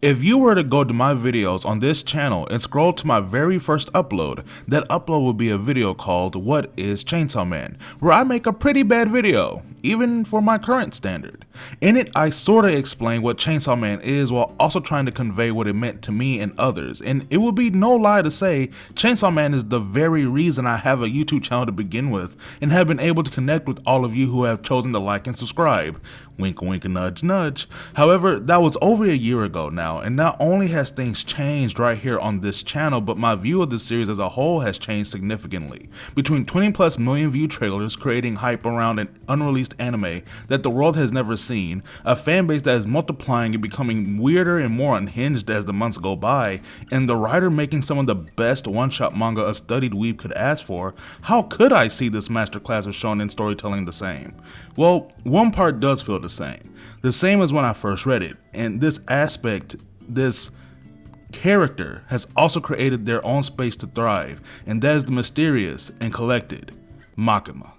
If you were to go to my videos on this channel and scroll to my very first upload, that upload will be a video called What is Chainsaw Man, where I make a pretty bad video, even for my current standard. In it, I sorta explain what Chainsaw Man is while also trying to convey what it meant to me and others, and it would be no lie to say Chainsaw Man is the very reason I have a YouTube channel to begin with, and have been able to connect with all of you who have chosen to like and subscribe. Wink wink nudge nudge. However, that was over a year ago now, and not only has things changed right here on this channel, but my view of the series as a whole has changed significantly. Between 20+ million view trailers creating hype around an unreleased anime that the world has never seen, a fanbase that is multiplying and becoming weirder and more unhinged as the months go by, and the writer making some of the best one-shot manga a studied weeb could ask for, how could I see this masterclass of shonen storytelling the same? Well, one part does feel the same as when I first read it, and this character has also created their own space to thrive, and that is the mysterious and collected Makima.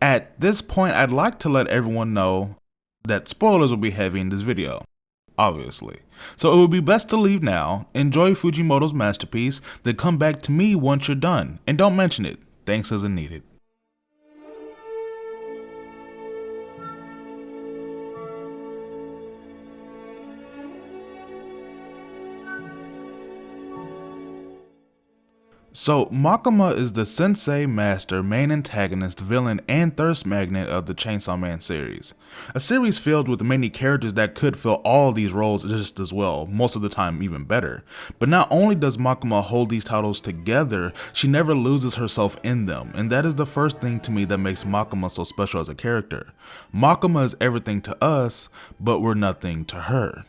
At this point, I'd like to let everyone know that spoilers will be heavy in this video, obviously. So it would be best to leave now, enjoy Fujimoto's masterpiece, then come back to me once you're done, and don't mention it. Thanks isn't needed. So, Makima is the sensei, master, main antagonist, villain, and thirst magnet of the Chainsaw Man series. A series filled with many characters that could fill all these roles just as well, most of the time even better. But not only does Makima hold these titles together, she never loses herself in them, and that is the first thing to me that makes Makima so special as a character. Makima is everything to us, but we're nothing to her.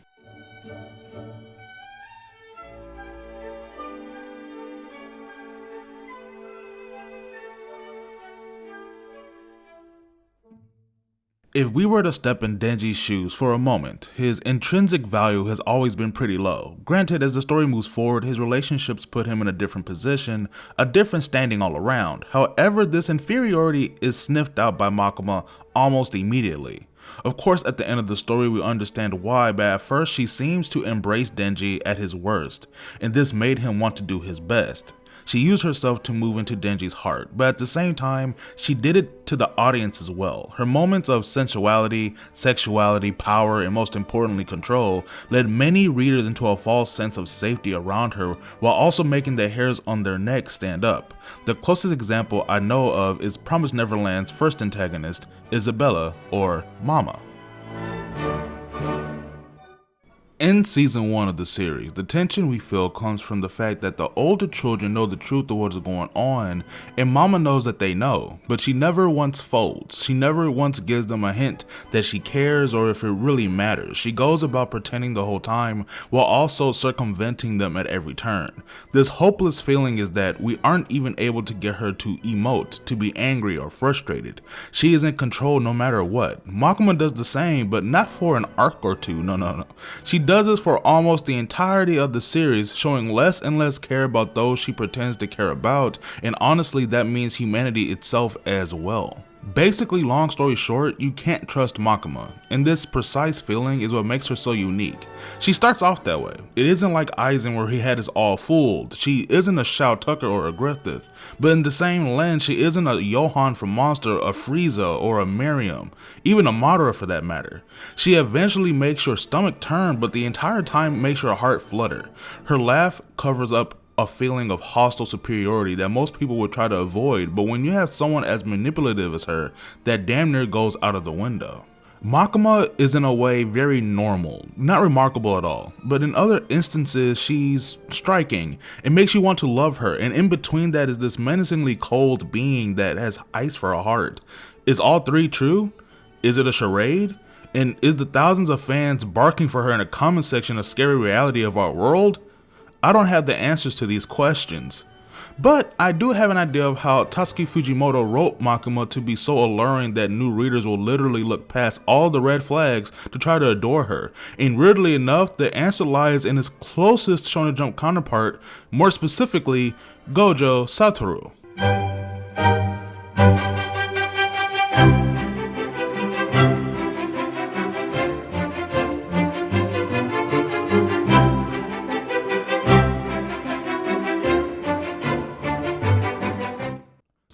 If we were to step in Denji's shoes for a moment, his intrinsic value has always been pretty low. Granted, as the story moves forward, his relationships put him in a different position, a different standing all around. However, this inferiority is sniffed out by Makima almost immediately. Of course, at the end of the story, we understand why, but at first she seems to embrace Denji at his worst, and this made him want to do his best. She used herself to move into Denji's heart, but at the same time, she did it to the audience as well. Her moments of sensuality, sexuality, power, and most importantly control led many readers into a false sense of safety around her while also making the hairs on their neck stand up. The closest example I know of is Promised Neverland's first antagonist, Isabella, or Mama. In season 1 of the series, the tension we feel comes from the fact that the older children know the truth of what is going on, and Mama knows that they know, but she never once folds. She never once gives them a hint that she cares or if it really matters. She goes about pretending the whole time while also circumventing them at every turn. This hopeless feeling is that we aren't even able to get her to emote, to be angry or frustrated. She is in control no matter what. Makima does the same, but not for an arc or two, no. She does this for almost the entirety of the series, showing less and less care about those she pretends to care about, and honestly that means humanity itself as well. Basically, long story short, you can't trust Makima, and this precise feeling is what makes her so unique. She starts off that way. It isn't like Aizen where he had us all fooled. She isn't a Shao Tucker or a Griffith, but in the same lens, she isn't a Johan from Monster, a Frieza, or a Miriam, even a Madara for that matter. She eventually makes your stomach turn, but the entire time makes your heart flutter. Her laugh covers up a feeling of hostile superiority that most people would try to avoid, but when you have someone as manipulative as her, that damn near goes out of the window. Makima is in a way very normal, not remarkable at all, but in other instances she's striking. It makes you want to love her, and in between that is this menacingly cold being that has ice for a heart. Is all three true? Is it a charade? And is the thousands of fans barking for her in the comment section a scary reality of our world? I don't have the answers to these questions. But I do have an idea of how Tatsuki Fujimoto wrote Makima to be so alluring that new readers will literally look past all the red flags to try to adore her. And weirdly enough, the answer lies in his closest Shonen Jump counterpart, more specifically, Gojo Satoru.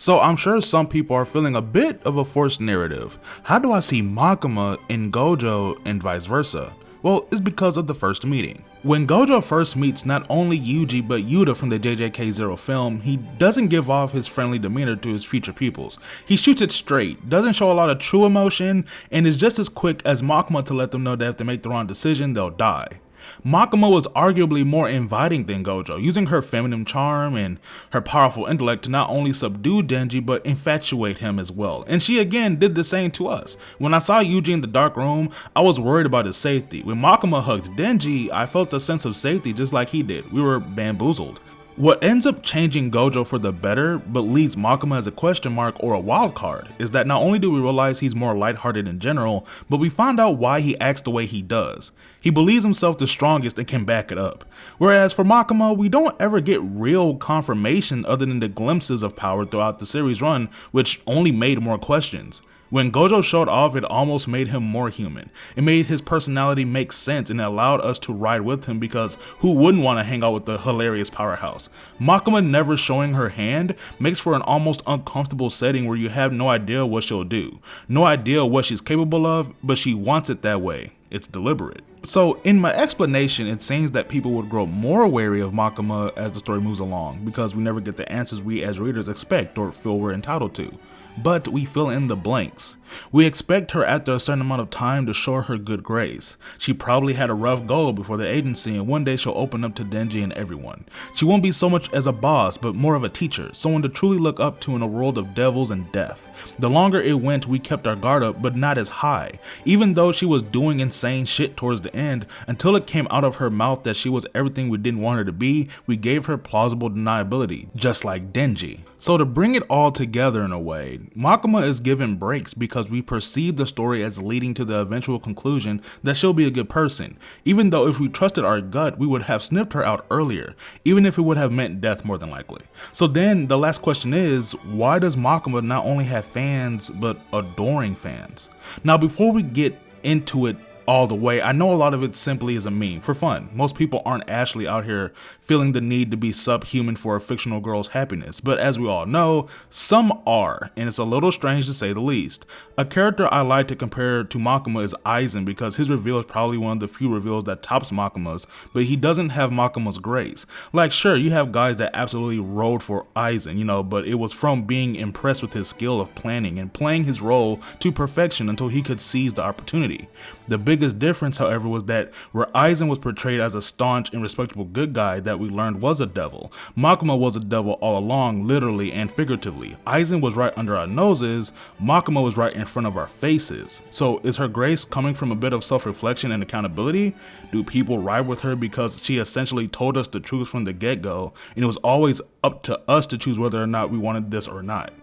So I'm sure some people are feeling a bit of a forced narrative. How do I see Makima in Gojo and vice versa? Well, it's because of the first meeting. When Gojo first meets not only Yuji but Yuta from the JJK0 film, he doesn't give off his friendly demeanor to his future pupils. He shoots it straight, doesn't show a lot of true emotion, and is just as quick as Makima to let them know that if they make the wrong decision, they'll die. Makima was arguably more inviting than Gojo, using her feminine charm and her powerful intellect to not only subdue Denji but infatuate him as well. And she again did the same to us. When I saw Yuji in the dark room, I was worried about his safety. When Makima hugged Denji, I felt a sense of safety just like he did. We were bamboozled. What ends up changing Gojo for the better, but leaves Makima as a question mark or a wild card, is that not only do we realize he's more lighthearted in general, but we find out why he acts the way he does. He believes himself the strongest and can back it up. Whereas for Makima, we don't ever get real confirmation other than the glimpses of power throughout the series run, which only made more questions. When Gojo showed off, it almost made him more human. It made his personality make sense and it allowed us to ride with him because who wouldn't want to hang out with the hilarious powerhouse? Makima never showing her hand makes for an almost uncomfortable setting where you have no idea what she'll do. No idea what she's capable of, but she wants it that way. It's deliberate. So in my explanation, it seems that people would grow more wary of Makima as the story moves along because we never get the answers we as readers expect or feel we're entitled to. But we fill in the blanks. We expect her after a certain amount of time to show her good grace. She probably had a rough go before the agency and one day she'll open up to Denji and everyone. She won't be so much as a boss but more of a teacher, someone to truly look up to in a world of devils and death. The longer it went, we kept our guard up but not as high, even though she was doing insane shit towards the end. Until it came out of her mouth that she was everything we didn't want her to be, we gave her plausible deniability, just like Denji. So to bring it all together in a way, Makima is given breaks because we perceive the story as leading to the eventual conclusion that she'll be a good person, even though if we trusted our gut, we would have snipped her out earlier, even if it would have meant death more than likely. So then the last question is, why does Makima not only have fans, but adoring fans? Now before we get into it all the way, I know a lot of it simply is a meme for fun. Most people aren't actually out here feeling the need to be subhuman for a fictional girl's happiness, but as we all know, some are, and it's a little strange to say the least. A character I like to compare to Makima is Aizen because his reveal is probably one of the few reveals that tops Makima's, but he doesn't have Makima's grace. Like sure, you have guys that absolutely rode for Aizen, but it was from being impressed with his skill of planning and playing his role to perfection until he could seize the opportunity. The biggest difference, however, was that where Aizen was portrayed as a staunch and respectable good guy that we learned was a devil, Makima was a devil all along, literally and figuratively. Aizen was right under our noses, Makima was right in front of our faces. So is her grace coming from a bit of self-reflection and accountability? Do people ride with her because she essentially told us the truth from the get-go, and it was always up to us to choose whether or not we wanted this or not?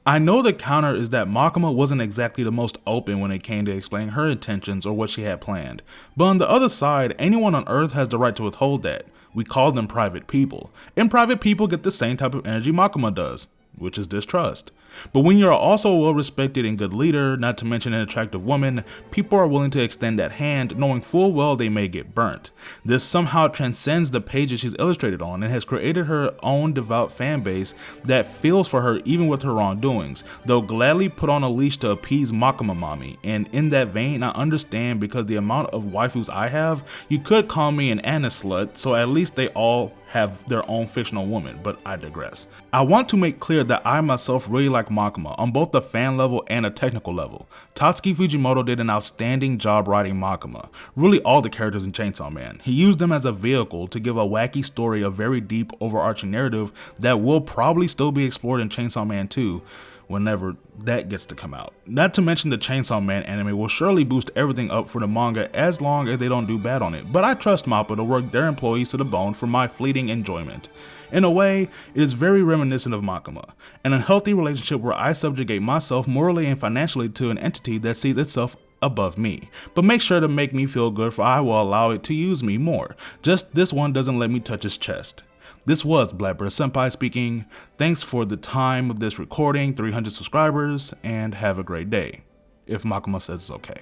I know the counter is that Makima wasn't exactly the most open when it came to explaining her intentions or what she had planned, but on the other side, anyone on Earth has the right to withhold that. We call them private people, and private people get the same type of energy Makima does, which is distrust. But when you're also a well-respected and good leader, not to mention an attractive woman, people are willing to extend that hand, knowing full well they may get burnt. This somehow transcends the pages she's illustrated on and has created her own devout fan base that feels for her even with her wrongdoings. They'll gladly put on a leash to appease Makima mommy, and in that vein, I understand because the amount of waifus I have, you could call me an Anna slut, so at least they all have their own fictional woman, but I digress. I want to make clear that I myself really like Makima on both the fan level and a technical level. Tatsuki Fujimoto did an outstanding job writing Makima, really all the characters in Chainsaw Man. He used them as a vehicle to give a wacky story, a very deep overarching narrative that will probably still be explored in Chainsaw Man 2 whenever that gets to come out. Not to mention the Chainsaw Man anime will surely boost everything up for the manga as long as they don't do bad on it, but I trust MAPPA to work their employees to the bone for my fleeting enjoyment. In a way, it is very reminiscent of Makima, an unhealthy relationship where I subjugate myself morally and financially to an entity that sees itself above me, but make sure to make me feel good, for I will allow it to use me more. Just this one doesn't let me touch his chest. This was Blackbird Senpai speaking. Thanks for the time of this recording, 300 subscribers, and have a great day. If Makima says it's okay.